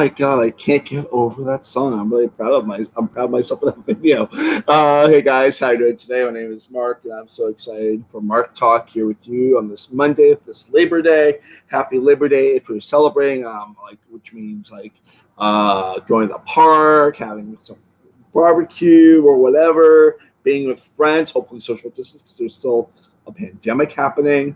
my god, I can't get over that song. I'm proud of myself for that video. Hey guys, how you doing today? My name is Mark, and I'm so excited for Mark Talk here with you on this Monday, this Labor Day. Happy Labor Day if you're celebrating, which means going to the park, having some barbecue or whatever, being with friends, hopefully social distance because there's still a pandemic happening.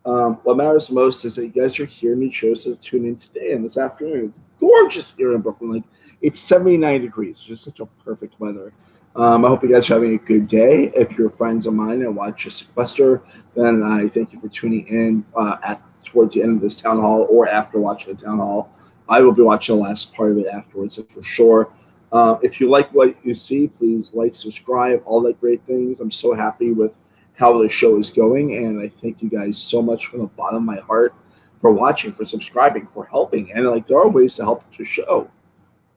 What matters most is that you guys are here and you chose to tune in today and this afternoon. It's gorgeous here in Brooklyn. Like, it's 79 degrees. It's just such a perfect weather. I hope you guys are having a good day. If you're friends of mine and watch your sequester, then I thank you for tuning in towards the end of this town hall or after watching the town hall. I will be watching the last part of it afterwards, that's for sure. If you like what you see, please like, subscribe, all that great things. I'm so happy with how the show is going, and I thank you guys so much from the bottom of my heart for watching, for subscribing, for helping. And there are ways to help the show.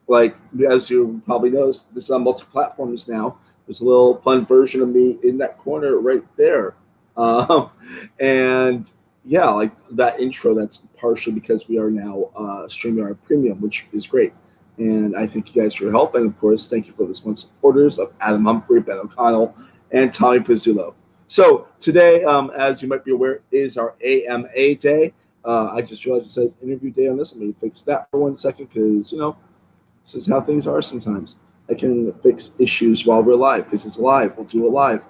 Like, as you probably noticed, this is on multiple platforms now. There's a little fun version of me in that corner right there. And yeah, like that intro, that's partially because we are now streaming our premium, which is great. And I thank you guys for your help. And of course, thank you for this month's supporters of Adam Humphrey, Ben O'Connell, and Tommy Pezzulo. So today, as you might be aware, is our AMA day. I just realized it says interview day on this. Let me fix that for 1 second because, this is how things are sometimes. I can fix issues while we're live because it's live. We'll do it live.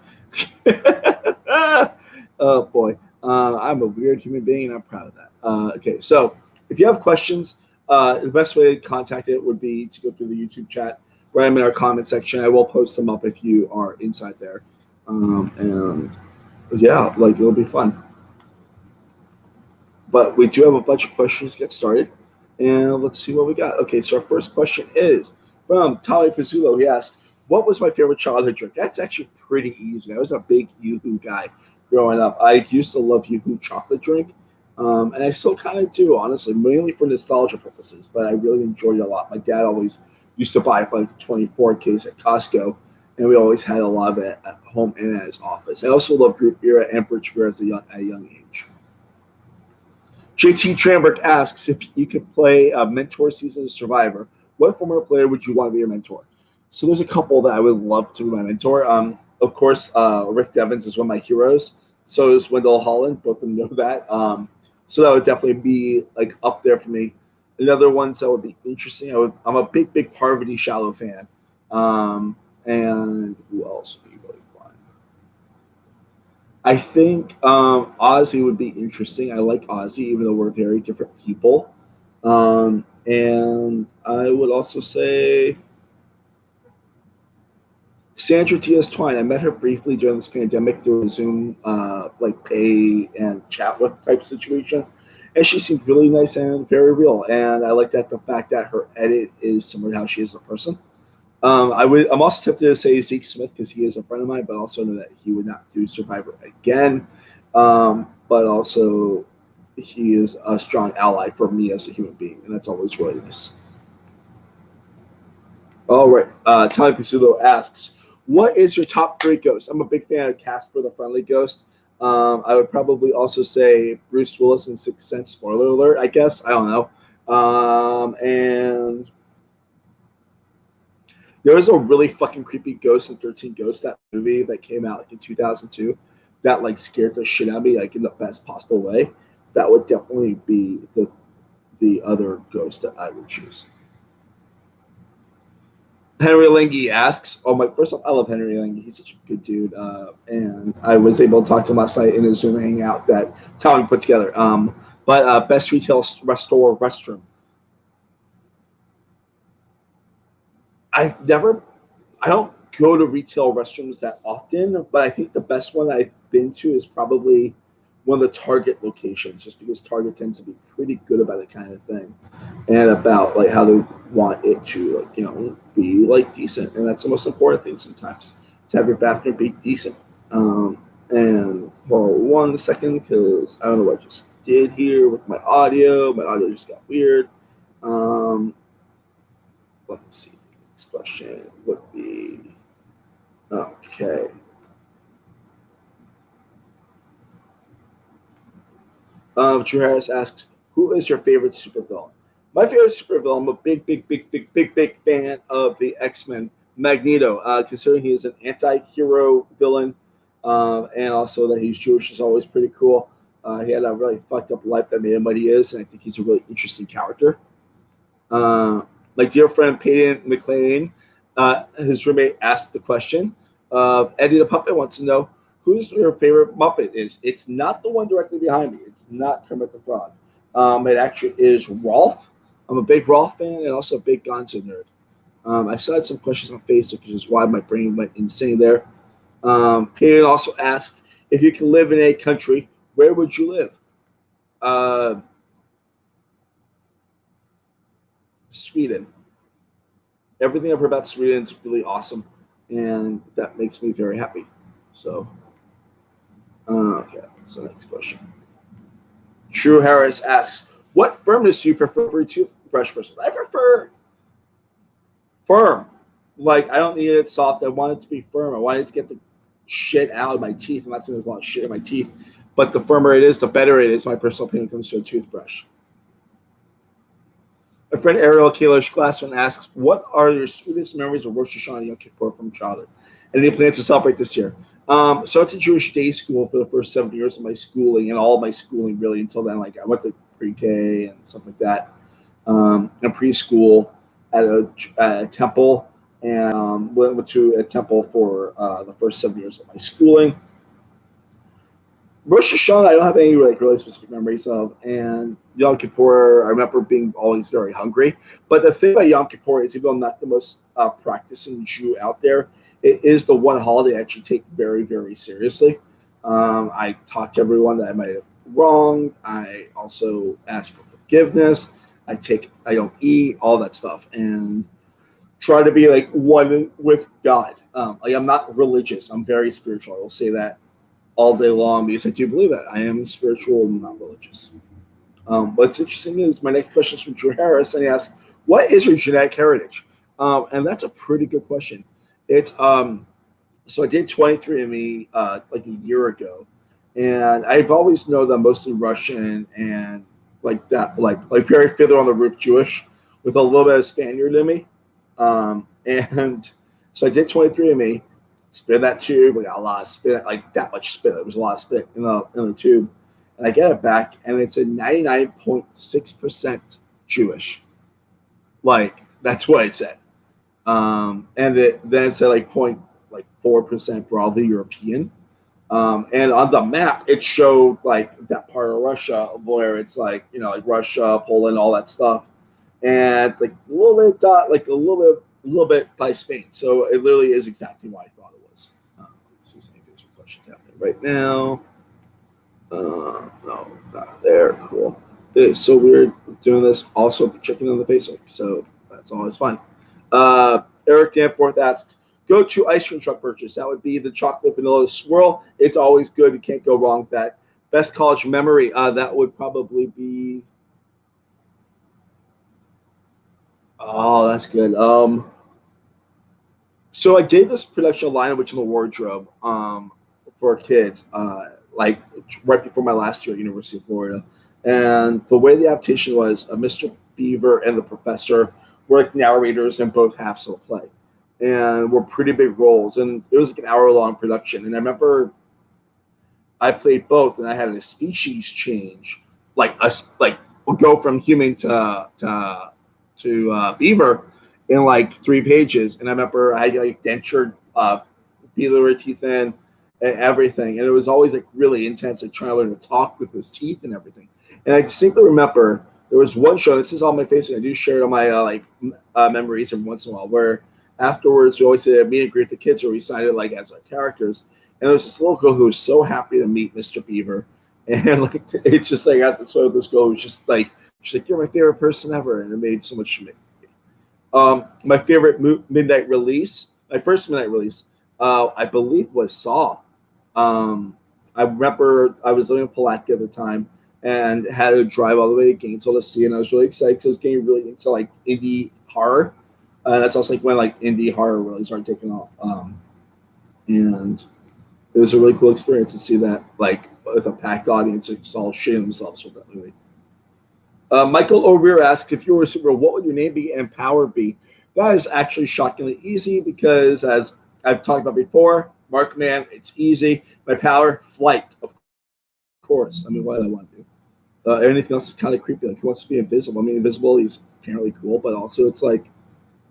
Oh, boy. I'm a weird human being, and I'm proud of that. Okay, so if you have questions, the best way to contact it would be to go through the YouTube chat right in our comment section. I will post them up if you are inside there. And yeah, it'll be fun. But we do have a bunch of questions to get started, and let's see what we got. Okay, so our first question is from Tommy Pezzulo. He asked, "What was my favorite childhood drink?" That's actually pretty easy. I was a big Yoo-Hoo guy growing up. I used to love Yoo-Hoo chocolate drink, and I still kind of do, honestly, mainly for nostalgia purposes. But I really enjoyed it a lot. My dad always used to buy like 24 case at Costco. And we always had a lot of it at home and at his office. I also love group beer and Bridge beer at a young age. JT Tramberg asks if you could play a mentor season of Survivor, what former player would you want to be your mentor? So there's a couple that I would love to be my mentor. Of course, Rick Devens is one of my heroes. So is Wendell Holland. Both of them know that. So that would definitely be up there for me. Another ones that would be interesting. I'm a big Parvati Shallow fan. And who else would be really fun? I think Ozzy would be interesting. I like Ozzy, even though we're very different people. And I would also say Sandra Diaz-Twine. I met her briefly during this pandemic through a Zoom pay and chat with type situation. And she seemed really nice and very real. And I like the fact that her edit is similar to how she is as a person. I'm also tempted to say Zeke Smith because he is a friend of mine, but also know that he would not do Survivor again. But also, he is a strong ally for me as a human being, and that's always really nice. All right. Tommy Pizzulo asks, "What is your top 3 ghosts?" I'm a big fan of Casper the Friendly Ghost. I would probably also say Bruce Willis in Sixth Sense. Spoiler alert, I guess. I don't know. And there was a really fucking creepy ghost in 13 Ghosts, that movie that came out in 2002, that scared the shit out of me in the best possible way. That would definitely be the other ghost that I would choose. Henry Lange asks, first off, I love Henry Lange. He's such a good dude. And I was able to talk to him last night in a Zoom hangout that Tommy put together. But best retail store restroom. I don't go to retail restrooms that often, but I think the best one I've been to is probably one of the Target locations, just because Target tends to be pretty good about that kind of thing and about how they want it to be decent, and that's the most important thing sometimes, to have your bathroom be decent. And for 1 second, because I don't know what I just did here with my audio just got weird. Let me see. Next question would be, okay. Drew Harris asked, "Who is your favorite supervillain?" My favorite supervillain. I'm a big fan of the X-Men. Magneto, considering he is an anti-hero villain, and also that he's Jewish is always pretty cool. He had a really fucked up life that made him what he is, and I think he's a really interesting character. My dear friend Peyton McLean, his roommate, asked the question. Eddie the Puppet wants to know who's your favorite Muppet is. It's not the one directly behind me. It's not Kermit the Frog. It actually is Rolf. I'm a big Rolf fan and also a big Gonzo nerd. I saw some questions on Facebook, which is why my brain went insane there. Peyton also asked if you could live in a country, where would you live? Sweden. Everything I've heard about Sweden is really awesome, and that makes me very happy. So, okay, that's the next question. Drew Harris asks, what firmness do you prefer for your toothbrush bristles? I prefer firm. Like, I don't need it soft. I want it to be firm. I want it to get the shit out of my teeth. I'm not saying there's a lot of shit in my teeth, but the firmer it is, the better it is. My personal opinion comes to a toothbrush. My friend Ariel Kalish Glassman asks, what are your sweetest memories of Rosh Hashanah and Yom Kippur from childhood? And any plans to celebrate this year? So I went to Jewish day school for the first 7 years of my schooling, and all of my schooling really until then. Like I went to pre-K and stuff like that, and preschool at a temple, and went to a temple for the first 7 years of my schooling. Rosh Hashanah, I don't have any really specific memories of, and Yom Kippur, I remember being always very hungry. But the thing about Yom Kippur is, even though I'm not the most practicing Jew out there, it is the one holiday I actually take very, very seriously. I talk to everyone that I might have wronged. I also ask for forgiveness. I don't eat, all that stuff, and try to be like one with God. Like I'm not religious. I'm very spiritual. I will say that all day long because I do believe that I am spiritual and not religious. What's interesting is my next question is from Drew Harris, and he asks, "What is your genetic heritage?" And that's a pretty good question. It's so I did 23andMe like a year ago, and I've always known that I'm mostly Russian and like that, like very Fiddler on the Roof Jewish with a little bit of Spaniard in me. And so I did 23andMe. Spin that tube. We got a lot of spit, like that much spit. There was a lot of spit in the tube. And I get it back, and it's a 99.6% Jewish. Like, that's what it said. And then it said like 0.4% broadly European. And on the map, it showed like that part of Russia where it's like, like Russia, Poland, all that stuff. And like a little bit by Spain. So it literally is exactly what I thought it was. Let's see if there's questions happening right now. No, not there. Cool. It's so weird doing this. Also checking on the Facebook, so that's always fun. Eric Danforth asks, go to ice cream truck purchase. That would be the chocolate vanilla swirl. It's always good. You can't go wrong with that. Best college memory. That would probably be. Oh, that's good. So I did this production line, which in the wardrobe, for kids, like right before my last year at University of Florida. And the way the adaptation was, Mr. Beaver and the professor were like narrators in both halves of the play, and were pretty big roles. And it was like an hour-long production. And I remember I played both, and I had a species change, like we'll go from human to beaver in like 3 pages. And I remember I had like dentured beaver teeth in and everything, and it was always like really intense, like trying to learn to talk with his teeth and everything. And I distinctly remember there was one show. This is on my Facebook. I do share it on my memories every once in a while. Where afterwards we always did a meet and greet the kids, where we signed it like as our characters. And there was this little girl who was so happy to meet Mr. Beaver, and like it's just like I got this girl who was just like, she's like, you're my favorite person ever, and it made so much to me. My favorite midnight release, my first midnight release, I believe was Saw. I remember I was living in Pulaski at the time and had to drive all the way to Gainesville to see it, and I was really excited because I was getting really into like indie horror. That's also like when like indie horror really started taking off. And it was a really cool experience to see that like with a packed audience just all shitting themselves with that movie. Michael O'Rear asks, if you were a superhero, what would your name be and power be? That is actually shockingly easy because, as I've talked about before, Markman, it's easy. My power, flight, of course. I mean, what do I want to do? Anything else is kind of creepy. Like, he wants to be invisible. I mean, invisible, he's apparently cool, but also it's like,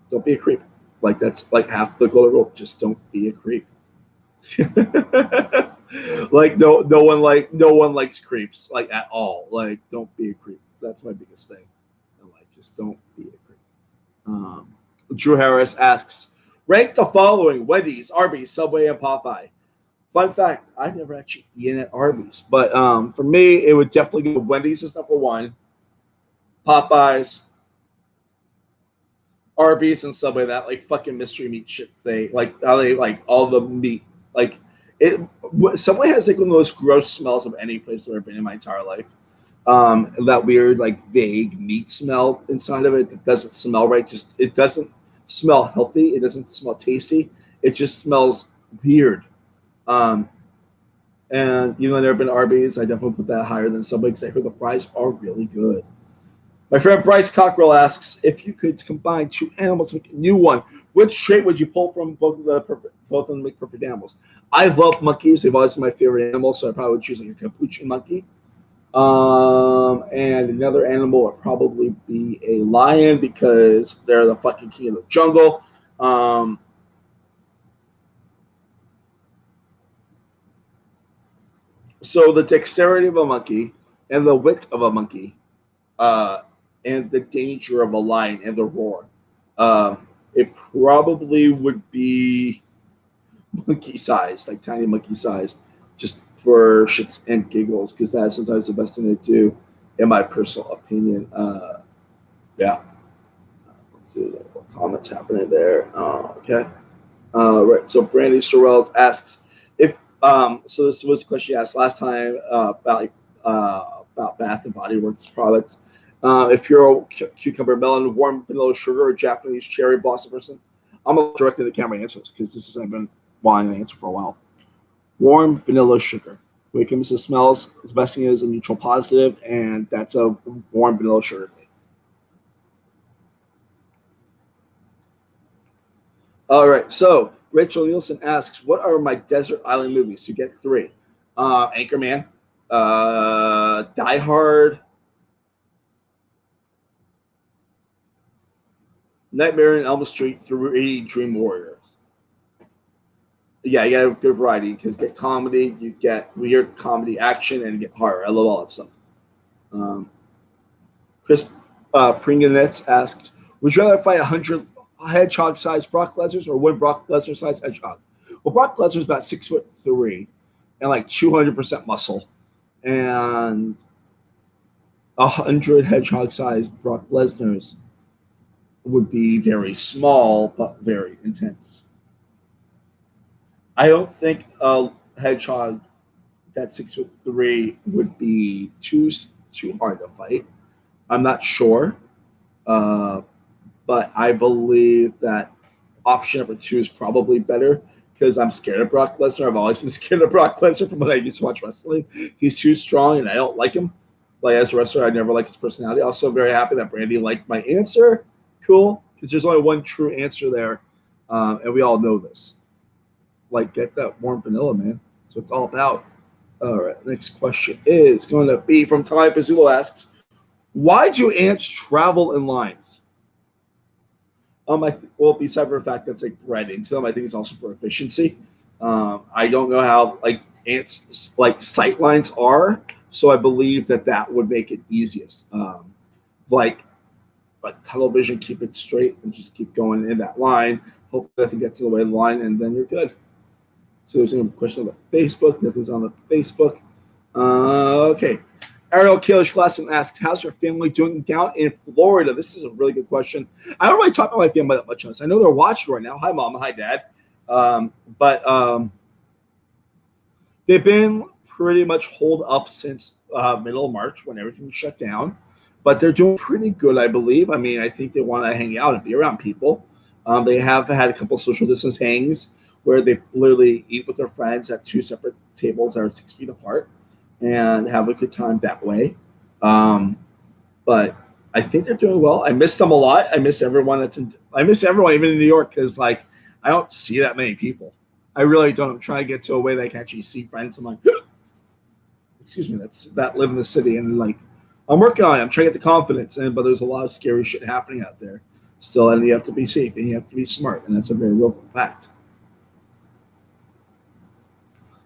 don't be a creep. Like, that's like half the golden rule. Just don't be a creep. Like, no one likes creeps, like, at all. Like, don't be a creep. That's my biggest thing. And, like, just don't be a creep. Drew Harris asks, rank the following: Wendys, Arbys, Subway, and Popeye. Fun fact, I've never actually eaten at Arbys, but for me, it would definitely go Wendys is number one, Popeyes, Arbys, and Subway. That like fucking mystery meat shit. They like how they like all the meat. Like it, Subway has like one of the most gross smells of any place I've ever been in my entire life. That weird like vague meat smell inside of it. It doesn't smell right. Just it doesn't smell healthy. It doesn't smell tasty. It just smells weird. And even though I've never been to Arbys, I definitely put that higher than Subway because I heard the fries are really good. My friend Bryce Cockerill asks, if you could combine two animals to make a new one, which trait would you pull from both of them make perfect animals? I love monkeys. They've always been my favorite animal, so I probably would choose like a capuchin monkey. And another animal would probably be a lion because they're the fucking king of the jungle. So the dexterity of a monkey and the wit of a monkey, and the danger of a lion and the roar. It probably would be monkey sized, like tiny monkey sized, just for shits and giggles, because that's sometimes the best thing to do, in my personal opinion. Yeah. Let's see what comments happening there. Okay. Right. So Brandy Sorrells asks if so this was a question you asked last time about Bath and Body Works products. If you're a cucumber, melon, warm vanilla sugar, or Japanese cherry blossom person, I'm gonna directly the camera answer this because this is I've been wanting to answer for a while. Warm vanilla sugar. When it comes to smells, the best thing is a neutral positive, and that's a warm vanilla sugar. All right, so Rachel Nielsen asks, what are my desert island movies? You get three. Anchorman, Die Hard, Nightmare on Elm Street 3, Dream Warriors. Yeah, you got a good variety because you get comedy, you get weird comedy action, and you get horror. I love all that stuff. Kris Priegnitz asked, would you rather fight 100 hedgehog-sized Brock Lesnars or one Brock Lesnar-sized hedgehog? Well, Brock Lesnar's about 6'3" and like 200% muscle, and 100 hedgehog-sized Brock Lesnars would be very small but very intense. I don't think a hedgehog that's 6'3" would be too hard to fight. I'm not sure, but I believe that option number 2 is probably better because I'm scared of Brock Lesnar. I've always been scared of Brock Lesnar from when I used to watch wrestling. He's too strong, and I don't like him. Like as a wrestler, I never liked his personality. Also, very happy that Brandy liked my answer. Cool, because there's only one true answer there, and we all know this. Like, get that warm vanilla, man. That's what it's all about. All right, next question is going to be from Ty Pezzulo asks, why do ants travel in lines? Well, besides for the fact that it's like bred into them, I think it's also for efficiency. I don't know how like ants like sight lines are, so I believe that would make it easiest. Like tunnel vision, keep it straight and just keep going in that line. Hopefully, nothing gets in the way of the line, and then you're good. So there's a question about Facebook. Nothing's on the Facebook. Okay. Ariel Kalish Glassman asks, how's your family doing down in Florida? This is a really good question. I don't really talk about my family that much. I know they're watching right now. Hi, Mom. Hi, Dad. But they've been pretty much holed up since middle of March when everything shut down. But they're doing pretty good, I believe. I mean, I think they want to hang out and be around people. They have had a couple of social distance hangs where they literally eat with their friends at 2 separate tables that are 6 feet apart and have a good time that way. but I think they're doing well. I miss them a lot. I miss everyone I miss everyone, even in New York, because like I don't see that many people. I really don't. I'm trying to get to a way that I can actually see friends. I'm like, excuse me, that live in the city, and like I'm working on it. I'm trying to get the confidence, but there's a lot of scary shit happening out there still, and you have to be safe and you have to be smart, and that's a very real fact.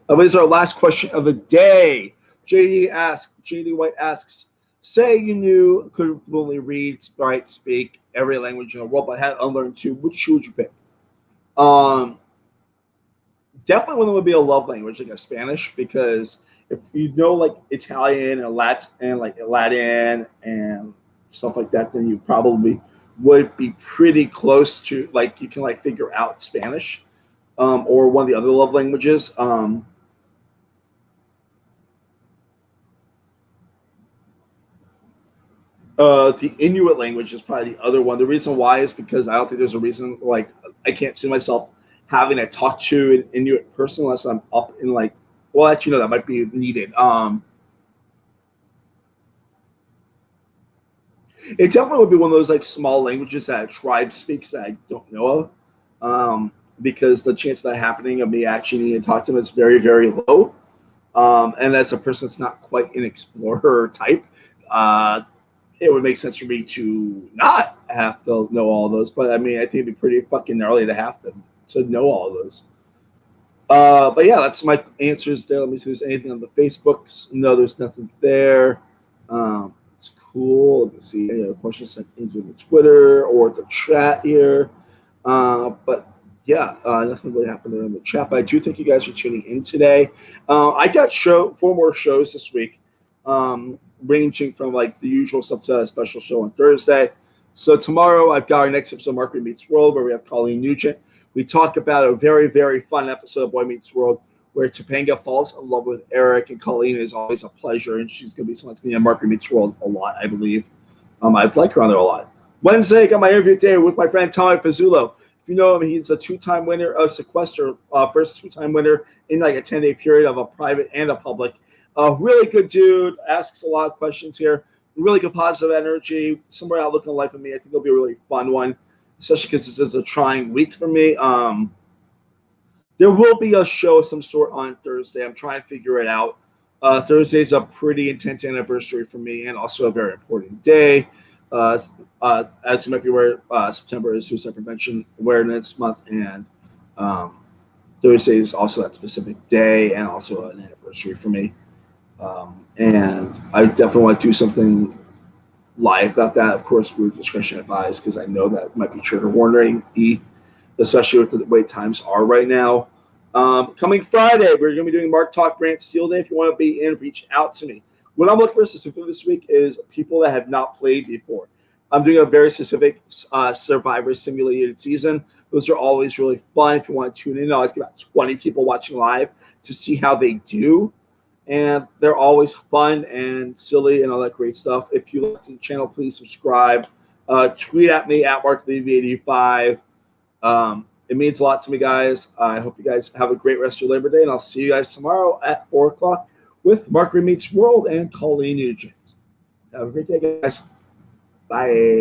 What is our last question of the day? JD White asks, say you knew could fluently read, write, speak every language in the world, but had unlearned two. Which shoe would you pick? Definitely one that would be a love language, like a Spanish, because if you know like Italian and Latin and stuff like that, then you probably would be pretty close to like you can like figure out Spanish, or one of the other love languages. The Inuit language is probably the other one. The reason why is because I don't think there's a reason like I can't see myself having to talk to an Inuit person unless I'm up in like, well, actually, no, that might be needed. It definitely would be one of those like small languages that a tribe speaks that I don't know of, because the chance of that happening of me actually needing to talk to them is very, very low. And as a person that's not quite an explorer type, it would make sense for me to not have to know all of those. But I mean, I think it'd be pretty fucking gnarly to have to know all of those. But yeah, that's my answers there. Let me see if there's anything on the Facebooks. No, there's nothing there. It's cool. Let me see any other questions sent into the Twitter or the chat here. But yeah, nothing really happened there in the chat. But I do thank you guys for tuning in today. I got 4 more shows this week, ranging from like the usual stuff to a special show on Thursday. So tomorrow I've got our next episode of Mark Meets World, where we have Colleen Nugent. We talk about a very, very fun episode of Boy Meets World where Topanga falls in love with Eric, and Colleen is always a pleasure, and she's going to be someone that's going to be on Mark Meets World a lot, I believe. I like her on there a lot. Wednesday, I got my interview today with my friend Tommy Pezzulo. If you know him, he's a 2-time winner of Sequester, first 2-time winner in like a 10-day period of a private and a public. Really good dude, asks a lot of questions here. Really good positive energy, somewhere out looking at life with me. I think it'll be a really fun one, especially because this is a trying week for me. There will be a show of some sort on Thursday. I'm trying to figure it out. Thursday is a pretty intense anniversary for me and also a very important day. As you might be aware, September is Suicide Prevention Awareness Month, and Thursday is also that specific day and also an anniversary for me. And I definitely want to do something live about that. Of course, we're discretion advised because I know that might be trigger warning, especially with the way times are right now. Coming Friday, we're going to be doing Mark Talk Grant Steel Day. If you want to be in, reach out to me. What I'm looking for specifically this week is people that have not played before. I'm doing a very specific Survivor simulated season. Those are always really fun. If you want to tune in, I always get about 20 people watching live to see how they do. And they're always fun and silly and all that great stuff. If you like the channel, please subscribe. Tweet at me at MarkLevy85. It means a lot to me, guys. I hope you guys have a great rest of your Labor Day, and I'll see you guys tomorrow at 4 o'clock with Mark Meets World and Colleen Nugent. Have a great day, guys. Bye.